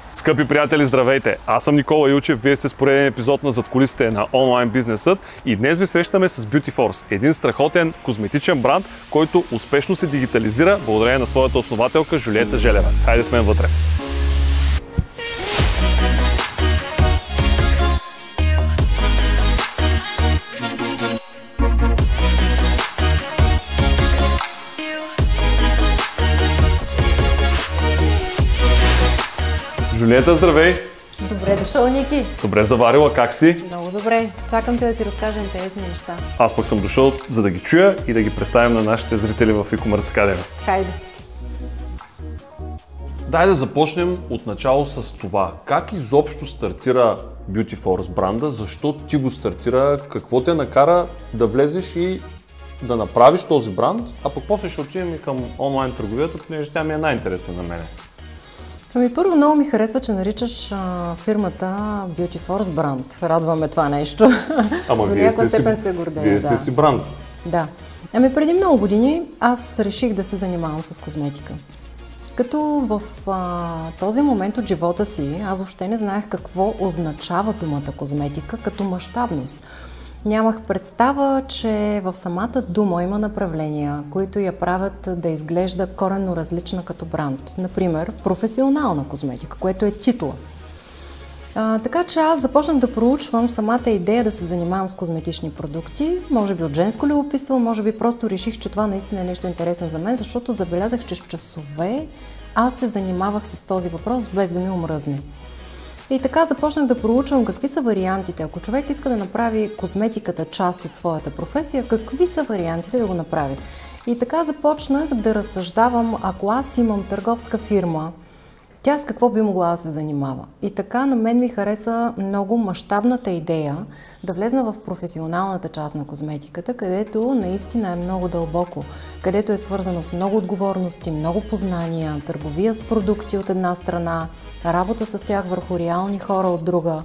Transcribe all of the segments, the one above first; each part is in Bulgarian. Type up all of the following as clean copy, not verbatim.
Скъпи приятели, здравейте! Аз съм Никола Илчев, вие сте с пореден епизод на Задкулисите на онлайн бизнесът и днес ви срещаме с Beauty Force, един страхотен козметичен бранд, който успешно се дигитализира благодарение на своята основателка Жулиета Желева. Хайде сме вътре! Жулиета, здравей! Добре дошъл, Ники! Добре заварила, как си? Много добре. Чакам те да ти разкажа интересни неща. Аз пък съм дошъл, за да ги чуя и да ги представим на нашите зрители в e-commerce Academy. Хайде! Дай да започнем от начало с това. Как изобщо стартира Beauty Force бранда? Защо ти го стартира? Какво те накара да влезеш и да направиш този бранд? А пък после ще отидем и към онлайн търговията, понеже тя ми е най-интересна на мене. Ами първо много ми харесва, че наричаш фирмата Beauty Force бранд. Радваме това нещо. Ама до някаква степен се гордея. Вие сте си бранд. Да. Ами преди много години аз реших да се занимавам с козметика. Като в този момент от живота си аз въобще не знаех какво означава думата козметика като мащабност. Нямах представа, че в самата дума има направления, които я правят да изглежда коренно различна като бранд. Например, професионална козметика, което е титла. Така че аз започнах да проучвам самата идея да се занимавам с козметични продукти. Може би от женско любопитство, може би просто реших, че това наистина е нещо интересно за мен, защото забелязах, че с часове аз се занимавах с този въпрос без да ми омръзне. И така започнах да проучвам какви са вариантите. Ако човек иска да направи козметиката част от своята професия, какви са вариантите да го направи. И така започнах да разсъждавам, ако аз имам търговска фирма, тя с какво би могла да се занимава. И така на мен ми хареса много мащабната идея да влезна в професионалната част на козметиката, където наистина е много дълбоко, където е свързано с много отговорности, много познания, търговия с продукти от една страна, работа с тях върху реални хора от друга.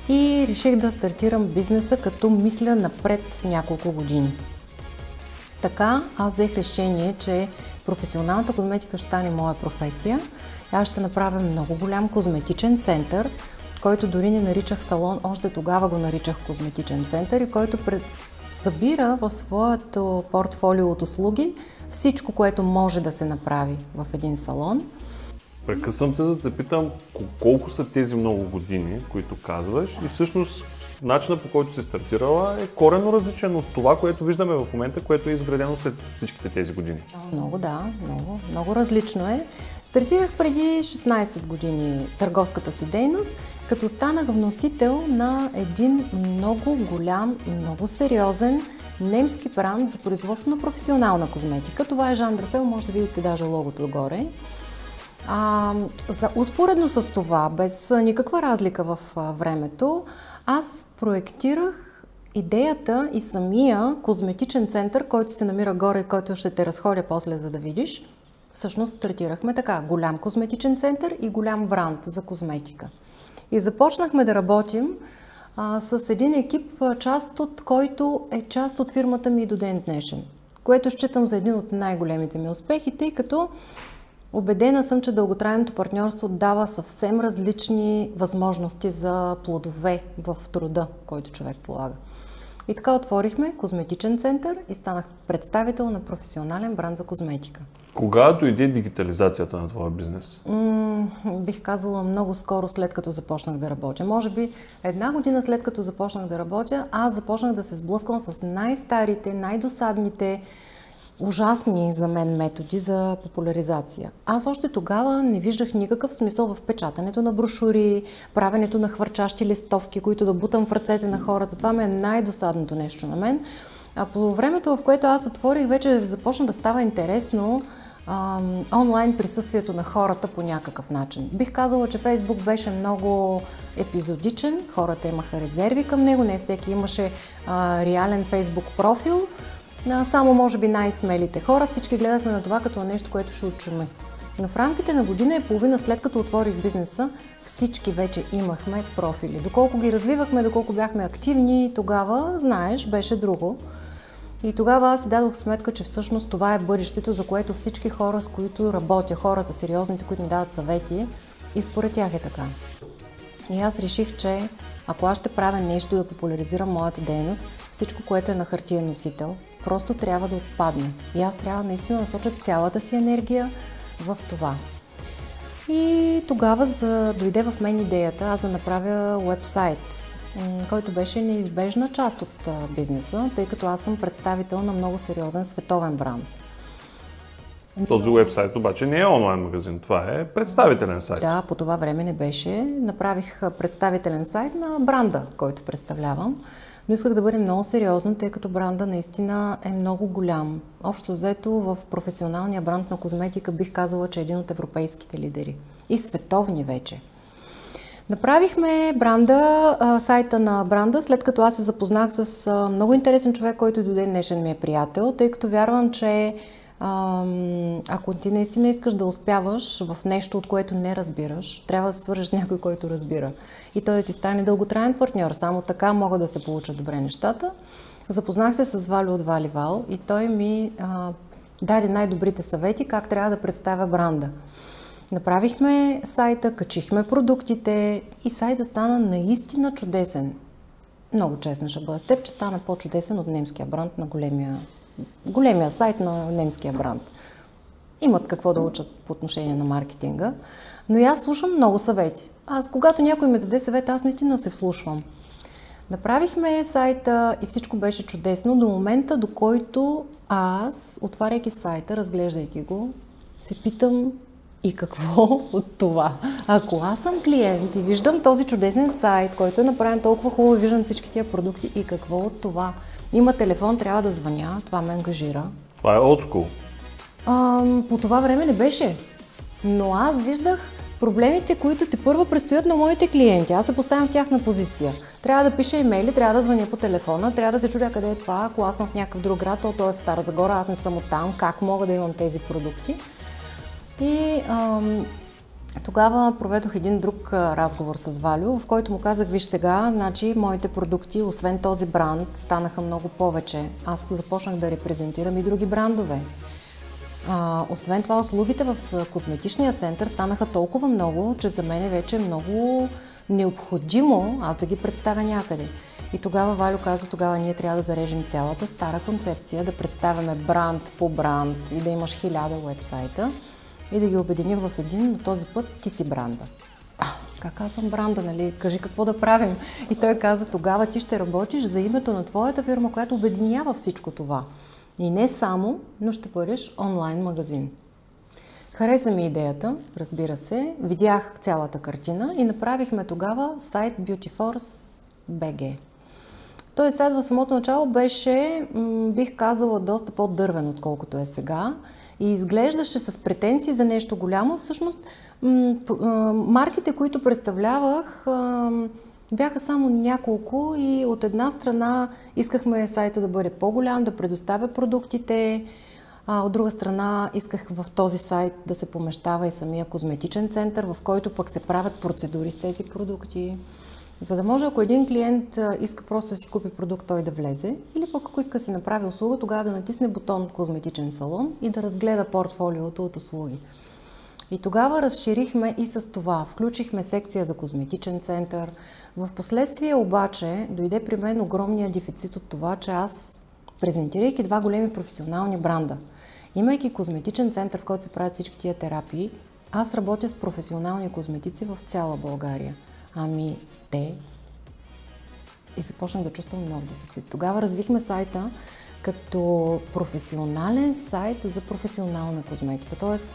И реших да стартирам бизнеса, като мисля напред няколко години. Така аз взех решение, че професионалната козметика ще стане моя професия. Аз ще направя много голям козметичен център, който дори не наричах салон, още тогава го наричах козметичен център и който събира в своето портфолио от услуги всичко, което може да се направи в един салон. Прекъсвам те, за да те питам колко са тези много години, които казваш и всъщност начинът, по който си стартирала, е коренно различен от това, което виждаме в момента, което е изградено след всичките тези години. Много, да. Много различно е. Стартирах преди 16 години търговската си дейност, като станах вносител на един много голям, много сериозен немски бранд за производство на професионална козметика. Това е Жан Драссел, може да видите даже логото отгоре. Успоредно с това, без никаква разлика в времето, аз проектирах идеята и самия козметичен център, който се намира горе, който ще те разходя после, за да видиш. Всъщност стартирахме така, голям козметичен център и голям бранд за козметика. И започнахме да работим с един екип, част от който е част от фирмата ми до ден днешен, което считам за един от най-големите ми успехи, тъй като убедена съм, че дълготрайното партньорство дава съвсем различни възможности за плодове в труда, който човек полага. И така отворихме козметичен център и станах представител на професионален бранд за козметика. Кога дойде дигитализацията на твоя бизнес? Бих казала много скоро след като започнах да работя. Може би една година след като започнах да работя, аз започнах да се сблъсквам с най-старите, най-досадните, ужасни за мен методи за популяризация. Аз още тогава не виждах никакъв смисъл в печатането на брошури, правенето на хвърчащи листовки, които да бутам в ръцете на хората. Това ми е най-досадното нещо на мен. А по времето, в което аз отворих, вече започна да става интересно онлайн присъствието на хората по някакъв начин. Бих казала, че Фейсбук беше много епизодичен, хората имаха резерви към него, не всеки имаше реален Фейсбук профил. Само може би най-смелите хора, всички гледахме на това като нещо, което ще учиме. Но в рамките на година и половина след като отворих бизнеса, всички вече имахме профили. Доколко ги развивахме, доколко бяхме активни, тогава, знаеш, беше друго. И тогава аз си дадох сметка, че всъщност това е бъдещето, за което всички хора, с които работя, хората сериозните, които ми дават съвети, и според тях е така. И аз реших, че ако аз ще правя нещо да популяризирам моята дейност, всичко, което е на хартиен носител, просто трябва да отпадне. И аз трябва наистина да насоча цялата си енергия в това. И тогава дойде в мен идеята аз да направя уебсайт, който беше неизбежна част от бизнеса, тъй като аз съм представител на много сериозен световен бранд. Този уебсайт обаче не е онлайн магазин, това е представителен сайт. Да, по това време не беше. Направих представителен сайт на бранда, който представлявам, но исках да бъде много сериозно, тъй като бранда наистина е много голям. Общо взето в професионалния бранд на козметика бих казала, че е един от европейските лидери и световни вече. Направихме сайта на бранда, след като аз се запознах с много интересен човек, който до ден днешен ми е приятел, тъй като вярвам, че ако ти наистина искаш да успяваш в нещо, от което не разбираш, трябва да се свържеш с някой, който разбира. И той да ти стане дълготраен партньор. Само така могат да се получат добре нещата. Запознах се с Валю от Валивал и той ми даде най-добрите съвети как трябва да представя бранда. Направихме сайта, качихме продуктите и сайта стана наистина чудесен. Много честна ще бъда с теб, че стана по-чудесен от немския бранд на големия сайт на немския бранд. Имат какво да учат по отношение на маркетинга, но и аз слушам много съвети. Когато някой ми даде съвет, аз наистина се вслушвам. Направихме сайта и всичко беше чудесно до момента, до който аз, отваряйки сайта, разглеждайки го, се питам и какво от това? Ако аз съм клиент и виждам този чудесен сайт, който е направен толкова хубаво, виждам всички тия продукти и какво от това? Има телефон, трябва да звъня, това ме ангажира. Това е old school. По това време не беше, но аз виждах проблемите, които тепърва предстоят на моите клиенти. Аз се поставям в тяхна позиция. Трябва да пиша имейли, трябва да звъня по телефона, трябва да се чудя къде е това, ако аз съм в някакъв друг град, той е в Стара Загора, аз не съм оттам, как мога да имам тези продукти. И тогава проведох един друг разговор с Валю, в който му казах, виж сега, значи моите продукти, освен този бранд, станаха много повече. Аз започнах да репрезентирам и други брандове. Освен това, услугите в козметичния център станаха толкова много, че за мен е вече много необходимо аз да ги представя някъде. И тогава Валю каза, тогава ние трябва да зарежем цялата стара концепция, да представяме бранд по бранд и да имаш 1000 уебсайта и да ги обединим в един, но този път ти си бранда. Как аз съм бранда, нали? Кажи какво да правим. И той каза, тогава ти ще работиш за името на твоята фирма, която обединява всичко това. И не само, но ще бъдеш онлайн магазин. Хареса ми идеята, разбира се, видях цялата картина и направихме тогава сайт BeautyForce.bg. Той сайт в самото начало беше, бих казала, доста по-дървен, отколкото е сега. И изглеждаше с претенции за нещо голямо. Всъщност, марките, които представлявах, бяха само няколко и от една страна искахме сайта да бъде по-голям, да предоставя продуктите, от друга страна исках в този сайт да се помещава и самия козметичен център, в който пък се правят процедури с тези продукти. За да може, ако един клиент иска просто да си купи продукт, той да влезе, или пък ако иска да си направи услуга, тогава да натисне бутон козметичен салон и да разгледа портфолиото от услуги. И тогава разширихме и с това. Включихме секция за козметичен център. В последствие обаче дойде при мен огромния дефицит от това, че аз, презентирайки два големи професионални бранда, имайки козметичен център, в който се правят всички тия терапии, аз работя с професионални козметици в цяла България. И започнах да чувствам много дефицит. Тогава развихме сайта като професионален сайт за професионална козметика. Тоест,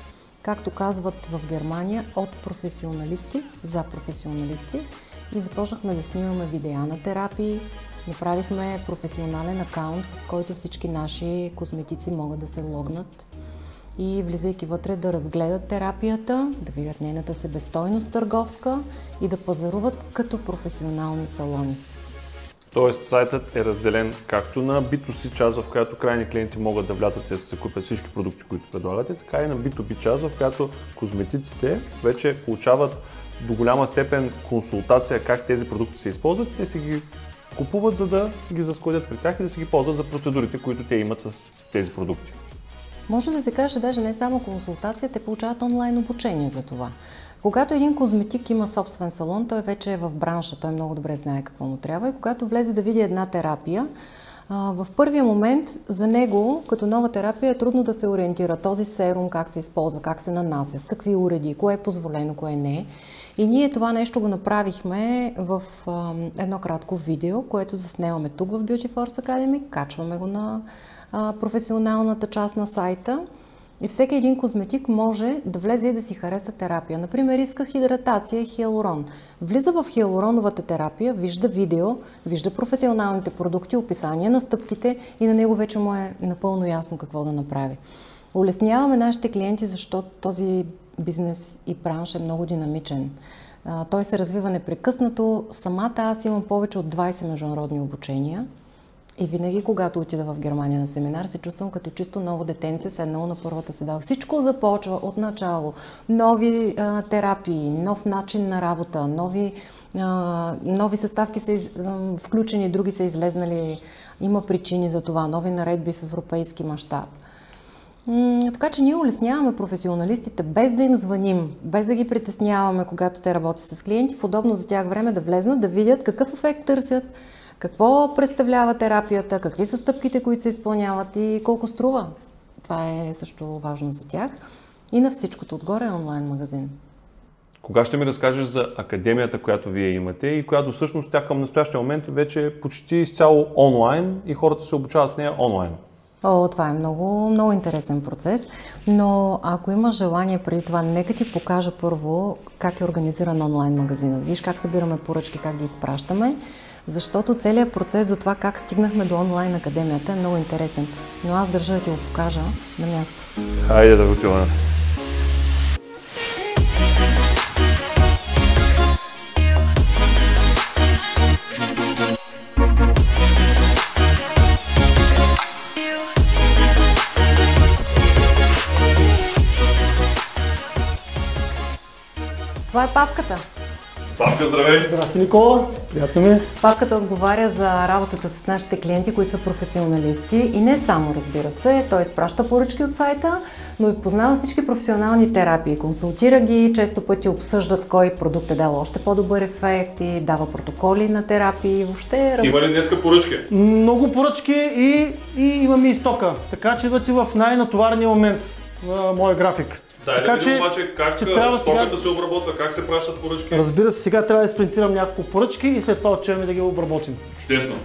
както казват в Германия, от професионалисти за професионалисти. И започнахме да снимаме видеа на терапии. Направихме професионален акаунт, с който всички наши козметици могат да се логнат и влизайки вътре да разгледат терапията, да видят нейната себестойност търговска и да пазаруват като професионални салони. Тоест сайтът е разделен както на B2C част, в която крайни клиенти могат да влязат и да се купят всички продукти, които предлагате, така и на B2B част, в която козметиците вече получават до голяма степен консултация как тези продукти се използват. Те си ги купуват, за да ги заскладят при тях и да си ги ползват за процедурите, които те имат с тези продукти. Може да се каже, даже не само консултация, те получават онлайн обучение за това. Когато един козметик има собствен салон, той вече е в бранша, той много добре знае какво му трябва и когато влезе да види една терапия, в първия момент за него, като нова терапия, е трудно да се ориентира този серум, как се използва, как се нанася, с какви уреди, кое е позволено, кое не е. И ние това нещо го направихме в едно кратко видео, което заснемаме тук в Beauty Force Academy, качваме го на професионалната част на сайта и всеки един козметик може да влезе и да си хареса терапия. Например, иска хидратация и хиалурон. Влиза в хиалуроновата терапия, вижда видео, вижда професионалните продукти, описание на стъпките и на него вече му е напълно ясно какво да направи. Улесняваме нашите клиенти, защото този бизнес и бранш е много динамичен. Той се развива непрекъснато. Самата аз имам повече от 20 международни обучения. И винаги, когато отида в Германия на семинар, се чувствам като чисто ново детенце, седнало на първата седалка. Всичко започва от начало. Нови терапии, нов начин на работа, нови съставки са включени, други са излезнали. Има причини за това, нови наредби в европейски мащаб. Така че ние улесняваме професионалистите без да им звъним, без да ги притесняваме, когато те работят с клиенти, в удобно за тях време да влезнат, да видят какъв ефект търсят, какво представлява терапията, какви са стъпките, които се изпълняват и колко струва. Това е също важно за тях. И на всичкото отгоре е онлайн магазин. Кога ще ми разкажеш за академията, която вие имате и която всъщност тя към настоящия момент вече е почти изцяло онлайн и хората се обучават в нея онлайн? Това е много, много интересен процес, но ако имаш желание преди това, нека ти покажа първо как е организиран онлайн магазинът. Виж как събираме поръчки, как ги изпращаме, защото целият процес за това как стигнахме до онлайн академията е много интересен. Но аз държа да ти го покажа на място. Хайде да го отиваме. Това е папката. Папка, здравей! Здрасти, Никола! Приятно ми. Папката отговаря за работата с нашите клиенти, които са професионалисти и не само, разбира се. Той изпраща поръчки от сайта, но и познава всички професионални терапии. Консултира ги, често пъти обсъждат кой продукт е дал още по-добър ефект и дава протоколи на терапии. Въобще... Има ли днеска поръчки? Много поръчки и имаме и стока. Така че идвате в най-натоварния момент на моя график. Да видим обаче как стоката се обработва, как се пращат поръчки. Разбира се, сега трябва да изпринтирам няколко поръчки и след това отчеваме да ги обработим. Чудесно!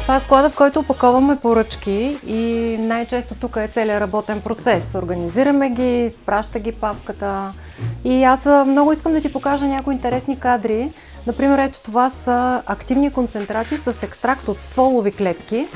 Това е склада, в който опаковаме поръчки и най-често тук е целият работен процес. Организираме ги, изпраща ги папката и аз много искам да ти покажа някои интересни кадри. Например, ето това са активни концентрати с екстракт от стволови клетки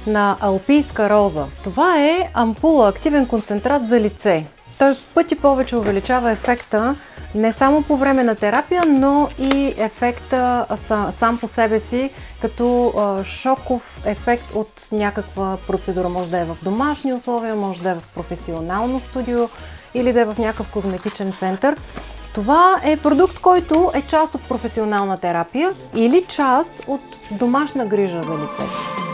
на алпийска роза. Това е ампула, активен концентрат за лице. Той в пъти повече увеличава ефекта не само по време на терапия, но и ефекта сам по себе си, като шоков ефект от някаква процедура. Може да е в домашни условия, може да е в професионално студио или да е в някакъв козметичен център. Това е продукт, който е част от професионална терапия или част от домашна грижа за лицето.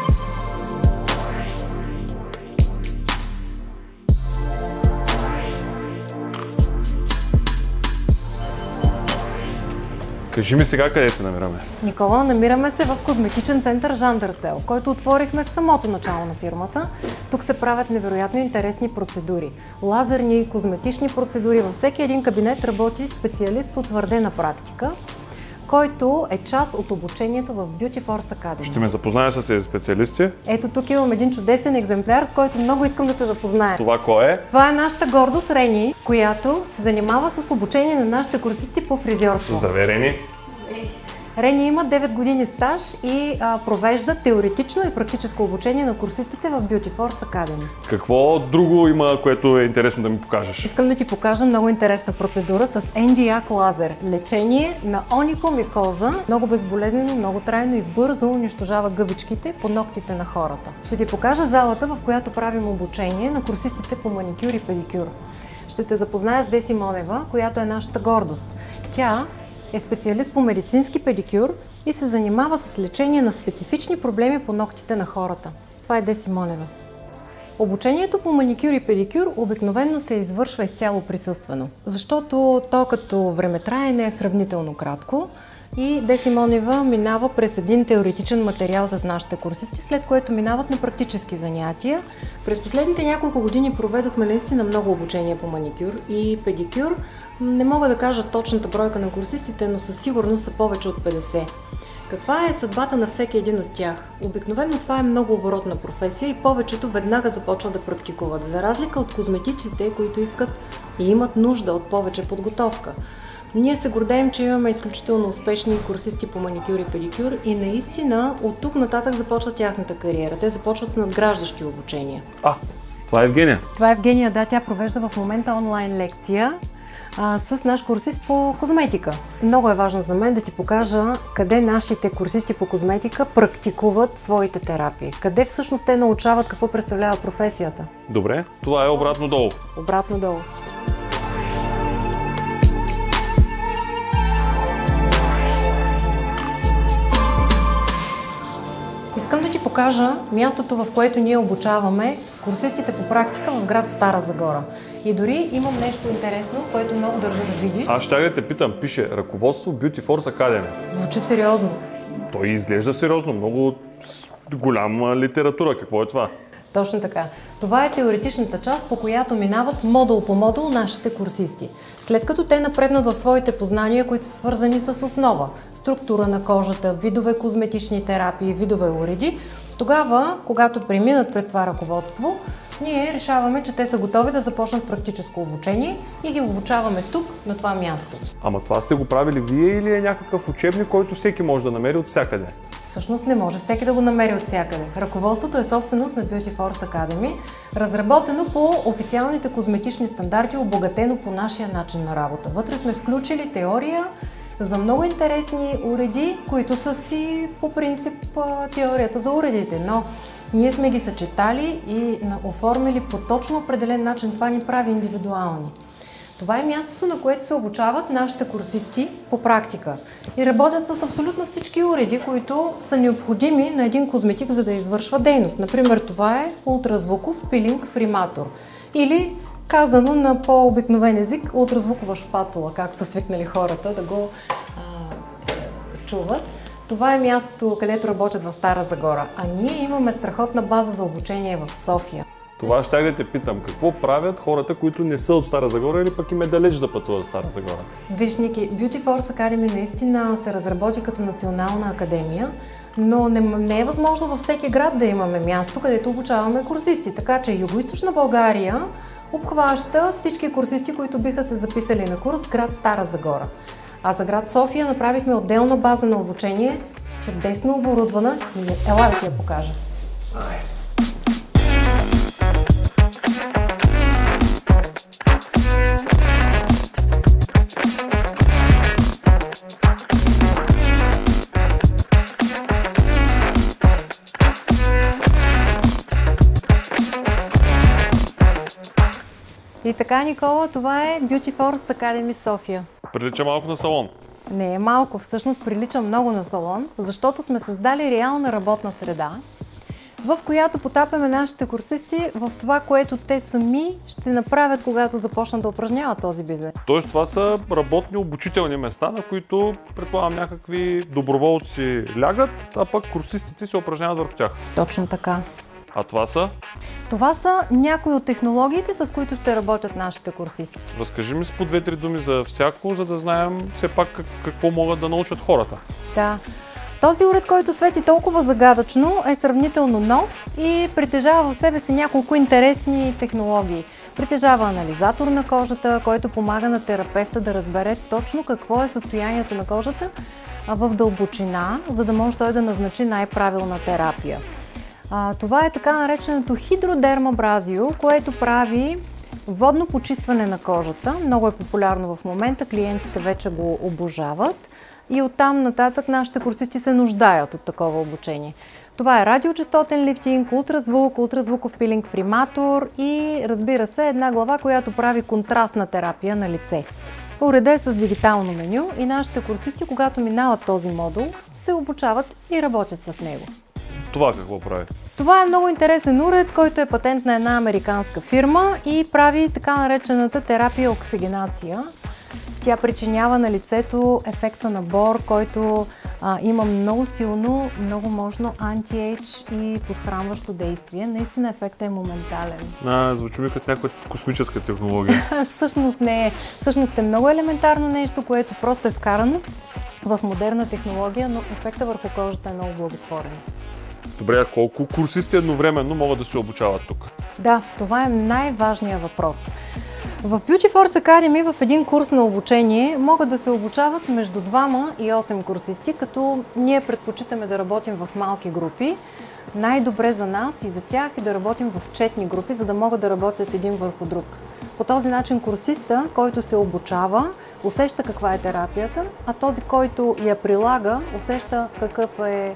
Кажи ми сега къде се намираме. Никола, намираме се в козметичен център Жан Дърсел, който отворихме в самото начало на фирмата. Тук се правят невероятно интересни процедури. Лазерни, козметични процедури. Във всеки един кабинет работи специалист с утвърдена практика, който е част от обучението в Beauty Force Academy. Ще ме запознаеш с тези специалисти. Ето тук имам един чудесен екземпляр, с който много искам да те запозная. Това кой е? Това е нашата гордост Рени, която се занимава с обучение на нашите курсисти по фризьорство. Здравей, Рени! Рени има 9 години стаж и провежда теоретично и практическо обучение на курсистите в Beauty Force Academy. Какво друго има, което е интересно да ми покажеш? Искам да ти покажа много интересна процедура с NG-Ак лазер. Лечение на оникомикоза. Много безболезнено, много трайно и бързо унищожава гъбичките по ногтите на хората. Ще ти покажа залата, в която правим обучение на курсистите по маникюр и педикюр. Ще те запозная с Деси Монева, която е нашата гордост. Тя е специалист по медицински педикюр и се занимава с лечение на специфични проблеми по ногтите на хората. Това е Деси Монева. Обучението по маникюр и педикюр обикновено се извършва изцяло присъствено, защото то като времетраене е сравнително кратко и Деси Монева минава през един теоретичен материал с нашите курсисти, след което минават на практически занятия. През последните няколко години проведохме наистина много обучения по маникюр и педикюр. Не мога да кажа точната бройка на курсистите, но със сигурност са повече от 50. Каква е съдбата на всеки един от тях? Обикновено това е много оборотна професия и повечето веднага започват да практикуват, за разлика от козметиците, които искат и имат нужда от повече подготовка. Ние се гордеем, че имаме изключително успешни курсисти по маникюр и педикюр и наистина от тук нататък започва тяхната кариера. Те започват с надграждащи обучения. Това е Евгения. Това е Евгения, да, тя провежда в момента онлайн лекция с наш курсист по козметика. Много е важно за мен да ти покажа къде нашите курсисти по козметика практикуват своите терапии. Къде всъщност те научават какво представлява професията. Добре, това е обратно долу. Обратно долу. Искам да ти покажа мястото, в което ние обучаваме курсистите по практика в град Стара Загора. И дори имам нещо интересно, което много държа да видиш. Аз ще да те питам, пише ръководство Beauty Force Academy. Звучи сериозно. Той изглежда сериозно, много голяма литература. Какво е това? Точно така. Това е теоретичната част, по която минават модул по модул нашите курсисти. След като те напреднат в своите познания, които са свързани с основа, структура на кожата, видове козметични терапии, видове уреди, тогава, когато преминат през това ръководство, ние решаваме, че те са готови да започнат практическо обучение и ги обучаваме тук, на това място. Ама това сте го правили вие или е някакъв учебник, който всеки може да намери от всякъде? Всъщност не може всеки да го намери от всякъде. Ръководството е собственост на Beauty Force Academy, разработено по официалните козметични стандарти, обогатено по нашия начин на работа. Вътре сме включили теория за много интересни уреди, които са си по принцип теорията за уредите, но ние сме ги съчетали и оформили по точно определен начин. Това ни прави индивидуални. Това е мястото, на което се обучават нашите курсисти по практика и работят с абсолютно всички уреди, които са необходими на един козметик, за да извършва дейност. Например, това е ултразвуков пилинг фриматор или, казано на по-обикновен език, ултразвукова шпатула, както са свикнали хората да го чуват. Това е мястото, където работят в Стара Загора, а ние имаме страхотна база за обучение в София. Това ще да те питам, какво правят хората, които не са от Стара Загора или пък им е далеч да пътуват в Стара Загора? Виж, Ники, Beauty Force Academy наистина се разработи като национална академия, но не е възможно във всеки град да имаме място, където обучаваме курсисти. Така че Югоизточна България обхваща всички курсисти, които биха се записали на курс в град Стара Загора. А за град София направихме отделна база на обучение, чудесно оборудвана. Ела да ти я покажа. И така, Никола, това е Beauty Force Academy София. Прилича малко на салон. Не е малко, всъщност прилича много на салон, защото сме създали реална работна среда, в която потапяме нашите курсисти в това, което те сами ще направят, когато започнат да упражняват този бизнес. Тоест това са работни обучителни места, на които, предполагам, някакви доброволци лягат, а пък курсистите се упражняват върху тях. Точно така. А това са? Това са някои от технологиите, с които ще работят нашите курсисти. Разкажи ми с по 2-3 думи за всяко, за да знаем все пак какво могат да научат хората. Да. Този уред, който свети толкова загадъчно, е сравнително нов и притежава в себе си няколко интересни технологии. Притежава анализатор на кожата, който помага на терапевта да разбере точно какво е състоянието на кожата в дълбочина, за да може той да назначи най-правилна терапия. Това е така нареченото хидродермабразио, което прави водно почистване на кожата. Много е популярно в момента, клиентите вече го обожават и оттам нататък нашите курсисти се нуждаят от такова обучение. Това е радиочестотен лифтинг, ултразвук, ултразвуков пилинг, фриматор и разбира се една глава, която прави контрастна терапия на лице. Уредът е с дигитално меню и нашите курсисти, когато минават този модул, се обучават и работят с него. Това какво прави? Това е много интересен уред, който е патент на една американска фирма и прави така наречената терапия оксигенация. Тя причинява на лицето ефекта на Бор, който има много силно, много мощно анти-ейдж и подхранващо действие. Наистина ефектът е моментален. Звучи ми като някаква космическа технология. Всъщност не е. Всъщност е много елементарно нещо, което просто е вкарано в модерна технология, но ефектът върху кожата е много благотворен. Добре, а колко курсисти едновременно могат да се обучават тук? Да, това е най-важният въпрос. В Beauty Force Academy в един курс на обучение могат да се обучават между 2 и 8 курсисти, като ние предпочитаме да работим в малки групи. Най-добре за нас и за тях е да работим в четни групи, за да могат да работят един върху друг. По този начин курсиста, който се обучава, усеща каква е терапията, а този, който я прилага, усеща какъв е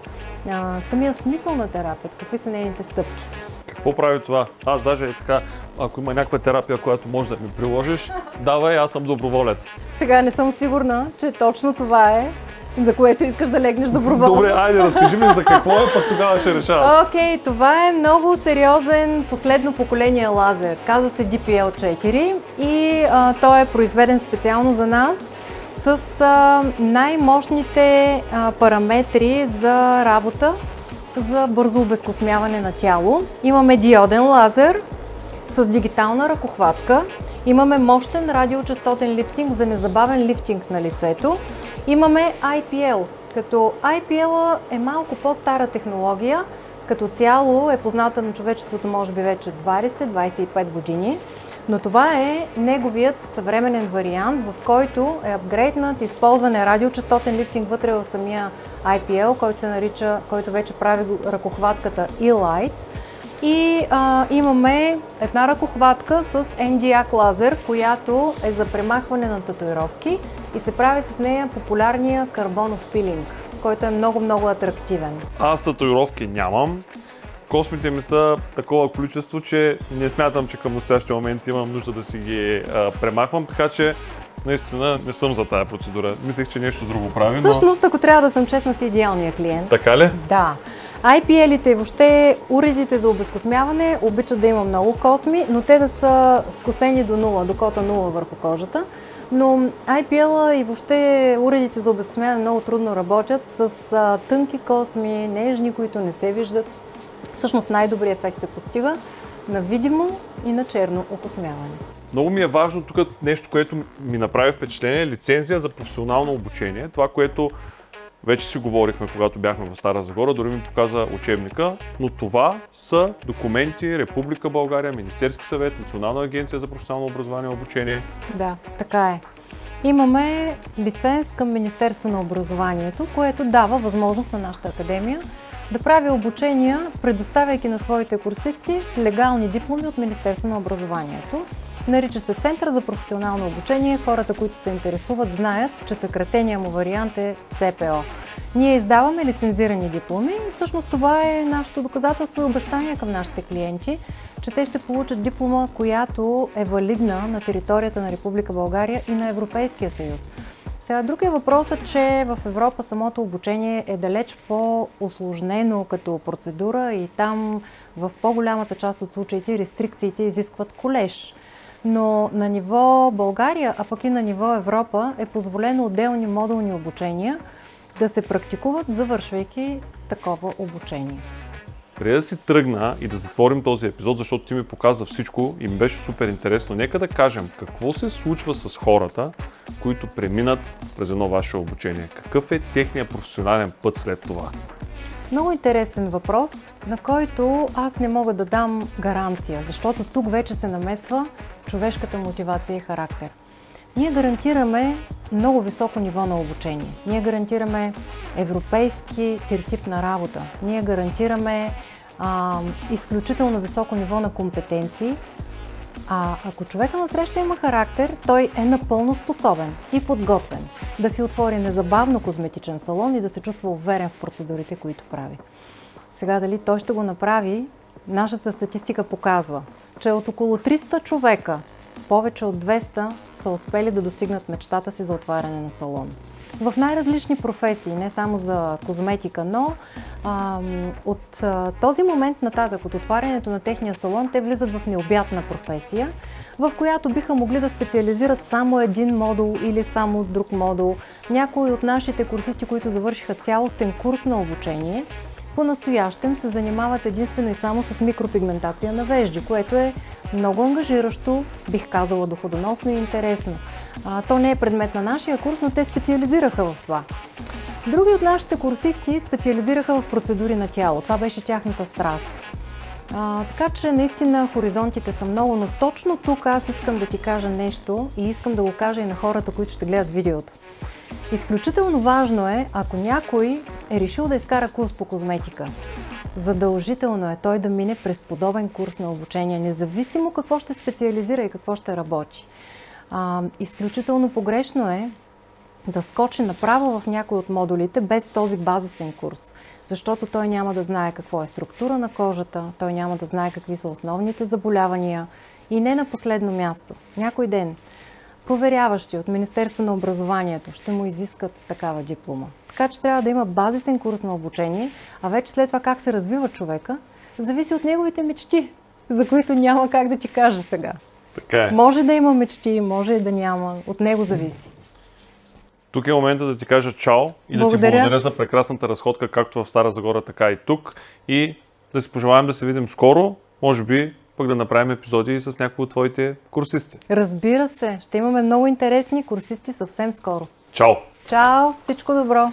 самия смисъл на терапията, какви са нейните стъпки. Какво прави това? Аз даже е така, ако има някаква терапия, която може да ми приложиш, давай, аз съм доброволец. Сега не съм сигурна, че точно това е, за което искаш да легнеш доброволно. Добре, айде, разкажи ми за какво е, пък тогава ще реша. Окей, това е много сериозен последно поколение лазер. Казва се DPL4 и той е произведен специално за нас с най-мощните параметри за работа, за бързо обезкосмяване на тяло. Имаме диоден лазер с дигитална ръкохватка. Имаме мощен радиочестотен лифтинг за незабавен лифтинг на лицето. Имаме IPL, като IPL е малко по-стара технология. Като цяло е позната на човечеството може би вече 20-25 години. Но това е неговият съвременен вариант, в който е апгрейднат, използван е радиочестотен лифтинг вътре в самия IPL, който вече прави ръкохватката E-Light. И имаме една ръкохватка с Nd:YAG лазер, която е за премахване на татуировки и се прави с нея популярния карбонов пилинг, който е много атрактивен. Аз татуировки нямам. Космите ми са такова количество, че не смятам, че към настоящия момент имам нужда да си ги премахвам, така че наистина не съм за тая процедура. Мислех, че нещо друго прави, но... Всъщност, ако трябва да съм честна, си идеалният клиент. Така ли? Да. IPL-ите и въобще уредите за обезкосмяване обичат да има много косми, но те да са скосени до 0, до кота 0 върху кожата. Но IPL-а и въобще уредите за обезкосмяване много трудно работят с тънки косми, нежни, които не се виждат. Всъщност най-добрият ефект се постига на видимо и на черно окосмяване. Много ми е важно тук нещо, което ми направи впечатление, лицензия за професионално обучение. Това, което вече си говорихме, когато бяхме в Стара Загора, дори ми показа учебника, но това са документи Република България, Министерски съвет, Национална агенция за професионално образование и обучение. Да, така е. Имаме лиценз към Министерство на образованието, което дава възможност на нашата академия да прави обучения, предоставяйки на своите курсисти легални дипломи от Министерство на образованието. Нарича се Център за професионално обучение. Хората, които се интересуват, знаят, че съкратеният му вариант е ЦПО. Ние издаваме лицензирани дипломи. Всъщност това е нашето доказателство и обещание към нашите клиенти, че те ще получат диплома, която е валидна на територията на Република България и на Европейския съюз. Сега другия въпрос е, че в Европа самото обучение е далеч по-усложнено като процедура и там в по-голямата част от случаите рестрикциите изискват колеж. Но на ниво България, а пък и на ниво Европа е позволено отделни модулни обучения да се практикуват, завършвайки такова обучение. Преди да си тръгна и да затворим този епизод, защото ти ми показа всичко и ми беше супер интересно, нека да кажем какво се случва с хората, които преминат през едно ваше обучение. Какъв е техният професионален път след това? Много интересен въпрос, на който аз не мога да дам гаранция, защото тук вече се намесва човешката мотивация и характер. Ние гарантираме много високо ниво на обучение. Ние гарантираме европейски тип на работа. Ние гарантираме изключително високо ниво на компетенции. А ако човека насреща има характер, той е напълно способен и подготвен да си отвори незабавно козметичен салон и да се чувства уверен в процедурите, които прави. Сега дали той ще го направи, нашата статистика показва, че от около 300 човека, повече от 200 са успели да достигнат мечтата си за отваряне на салон. В най-различни професии, не само за козметика, но от този момент нататък, от отварянето на техния салон, те влизат в необятна професия, в която биха могли да специализират само един модул или само друг модул. Някои от нашите курсисти, които завършиха цялостен курс на обучение, по-настоящем се занимават единствено и само с микропигментация на вежди, което е много ангажиращо, бих казала доходоносно и интересно. То не е предмет на нашия курс, но те специализираха в това. Други от нашите курсисти специализираха в процедури на тяло. Това беше тяхната страст. Така че наистина хоризонтите са много, но точно тук аз искам да ти кажа нещо и искам да го кажа и на хората, които ще гледат видеото. Изключително важно е, ако някой е решил да изкара курс по козметика, задължително е той да мине през подобен курс на обучение, независимо какво ще специализира и какво ще работи. Изключително погрешно е да скочи направо в някой от модулите без този базисен курс, защото той няма да знае какво е структура на кожата, той няма да знае какви са основните заболявания и не на последно място. Някой ден проверяващи от Министерство на образованието ще му изискат такава диплома. Така че трябва да има базисен курс на обучение, а вече след това как се развива човека, зависи от неговите мечти, за които няма как да ти кажа сега. Така е. Може да има мечти, може и да няма. От него зависи. Тук е момента да ти кажа чао и да ти благодаря за прекрасната разходка, както в Стара Загора, така и тук. И да си пожелаем да се видим скоро, може би пък да направим епизоди с някои от твоите курсисти. Разбира се, ще имаме много интересни курсисти съвсем скоро. Чао! Чао! Всичко добро!